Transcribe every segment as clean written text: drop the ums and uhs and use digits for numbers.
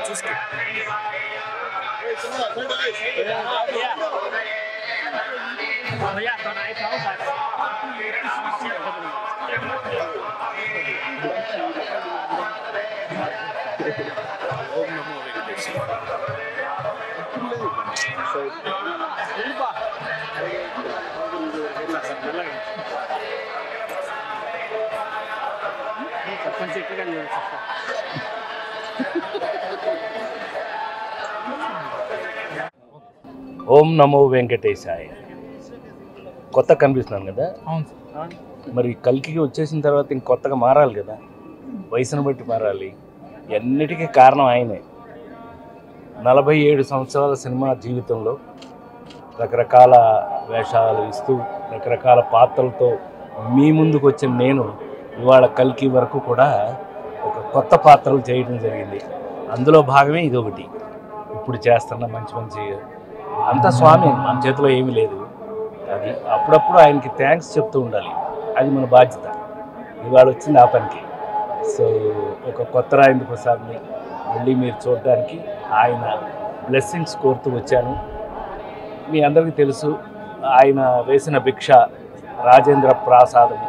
చూసుకో ఓం నమో వెంకటేశాయ. ఓం నమో వెంకటేశాయ. కొత్త కనిపిస్తున్నాను కదా. మరి కల్కి వచ్చేసిన తర్వాత ఇంకొత్తగా మారాలి కదా, వయసును బట్టి మారాలి. అన్నిటికీ కారణం ఆయనే. 47 సంవత్సరాల సినిమా జీవితంలో రకరకాల వేషాలు ఇస్తూ రకరకాల పాత్రలతో మీ ముందుకు వచ్చిన నేను ఇవాళ కల్కి వరకు కూడా ఒక కొత్త పాత్రలు చేయడం జరిగింది. అందులో భాగమే ఇదొకటి. ఇప్పుడు చేస్తున్న మంచి అంతా స్వామి, మన చేతిలో ఏమీ లేదు. అది అప్పుడప్పుడు ఆయనకి థ్యాంక్స్ చెప్తూ ఉండాలి, అది మన బాధ్యత. ఇవాళ వచ్చింది ఆ పనికి. సో ఒక కొత్త రాజేంద్ర ప్రసాద్ని మళ్ళీ మీరు చూడడానికి ఆయన బ్లెస్సింగ్స్ కోరుతూ వచ్చాను. మీ అందరికీ తెలుసు, ఆయన వేసిన భిక్ష రాజేంద్ర ప్రసాదం,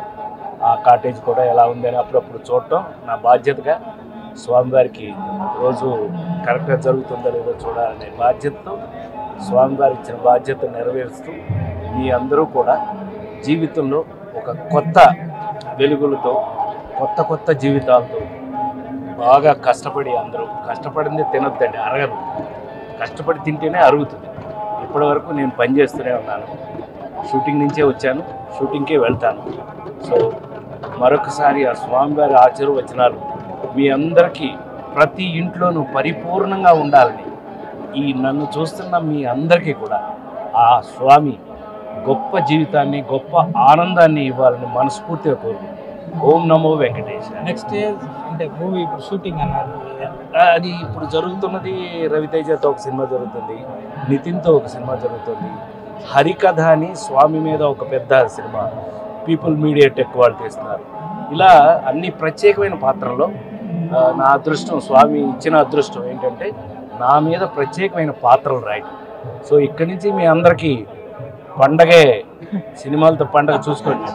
ఆ కాటేజ్ కూడా ఎలా ఉందని అప్పుడప్పుడు చూడటం నా బాధ్యతగా. స్వామివారికి రోజు కరెక్ట్గా జరుగుతుందో లేదో చూడాలనే బాధ్యతతో స్వామివారి ఇచ్చిన బాధ్యత నెరవేరుస్తూ మీ అందరూ కూడా జీవితంలో ఒక కొత్త వెలుగులతో కొత్త జీవితాలతో బాగా కష్టపడి, అందరూ కష్టపడింది తినొద్దండి, అరగదు. కష్టపడి తింటేనే అరుగుతుంది. ఇప్పటి వరకు నేను పనిచేస్తూనే ఉన్నాను. షూటింగ్ నుంచే వచ్చాను, షూటింగ్కే వెళ్తాను. సో మరొకసారి ఆ స్వామివారి ఆశీర్వచనాలు మీ అందరికీ ప్రతి ఇంట్లోనూ పరిపూర్ణంగా ఉండాలని, ఈ నన్ను చూస్తున్న మీ అందరికీ కూడా ఆ స్వామి గొప్ప జీవితాన్ని, గొప్ప ఆనందాన్ని ఇవ్వాలని మనస్ఫూర్తిగా కోరుకుంటున్నాను. ఓం నమో వెంకటేశ్. నెక్స్ట్ అంటే మూవీ ఇప్పుడు షూటింగ్ అన్నారు, అది ఇప్పుడు జరుగుతున్నది. రవితేజతో ఒక సినిమా జరుగుతుంది, నితిన్తో ఒక సినిమా జరుగుతుంది, హరికథ అని స్వామి మీద ఒక పెద్ద సినిమా పీపుల్ మీడియా టెక్ వాళ్ళు తీస్తున్నారు. ఇలా అన్ని ప్రత్యేకమైన పాత్రల్లో నా అదృష్టం, స్వామి ఇచ్చిన అదృష్టం ఏంటంటే నా మీద ప్రత్యేకమైన పాత్రలు రాయటం. సో ఇక్కడి నుంచి మీ అందరికీ పండగే, సినిమాలతో పండగ చూసుకోండి.